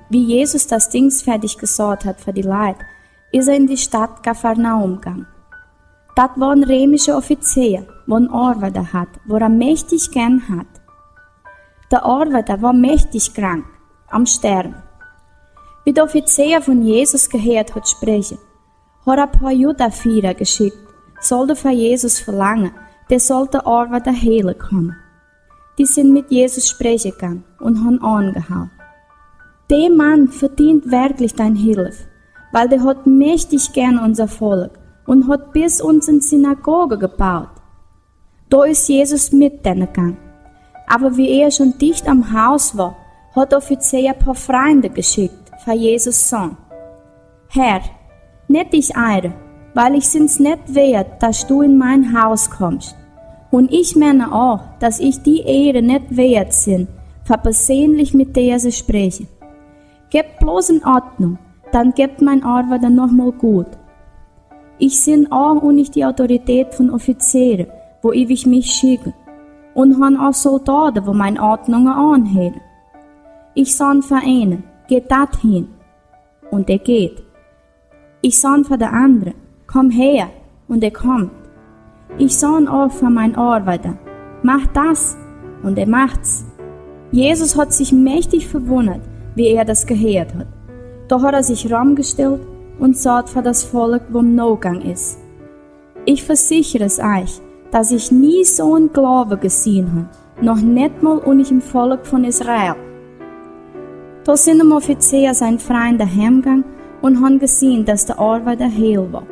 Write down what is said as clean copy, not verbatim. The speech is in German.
wie Jesus das Dings fertig gesorgt hat für die Leute, ist in die Stadt Kapharnaum gegangen. Das war ein römischer Offizier, der einen Arbeiter hat, wo mächtig gern hat. Der Arbeiter war mächtig krank, am Sterben. Wie der Offizier von Jesus gehört hat sprechen, hat ein paar Judenführer geschickt, sollte für Jesus verlangen, der sollte der Arbeiter heilen kommen. Die sind mit Jesus sprechen gegangen und haben angehauen. Der Mann verdient wirklich deine Hilfe, weil der hat mächtig gern unser Volk und hat bis unsere Synagoge gebaut. Da ist Jesus mit denen gegangen. Aber wie er schon dicht am Haus war, hat der Offizier ein paar Freunde geschickt, für Jesus Sohn. Herr, nicht dich eire, weil ich sind's nicht wert, dass du in mein Haus kommst. Und ich meine auch, dass ich die Ehre nicht wert bin, für persönlich mit dir zu sprechen. Gebt bloß in Ordnung, dann gebt mein Arbeiter nochmal gut. Ich bin auch und nicht die Autorität von Offizieren, wo ich mich schicke, und han auch Soldaten, wo meine Ordnungen anhören. Ich san für einen, geht dorthin, und er geht. Ich san für den anderen, komm her, und er kommt. Ich san auch für meinen Arbeiter, mach das, und er macht's. Jesus hat sich mächtig verwundert, wie er das gehört hat. Da hat er sich rumgestellt und sorgt für das Volk, wo im Nogang ist. Ich versichere es euch, dass ich nie so einen Glaube gesehen habe, noch nicht mal unter dem Volk von Israel. Da sind dem Offizier seine Freunde heimgegangen und haben gesehen, dass der Arbeiter heil war.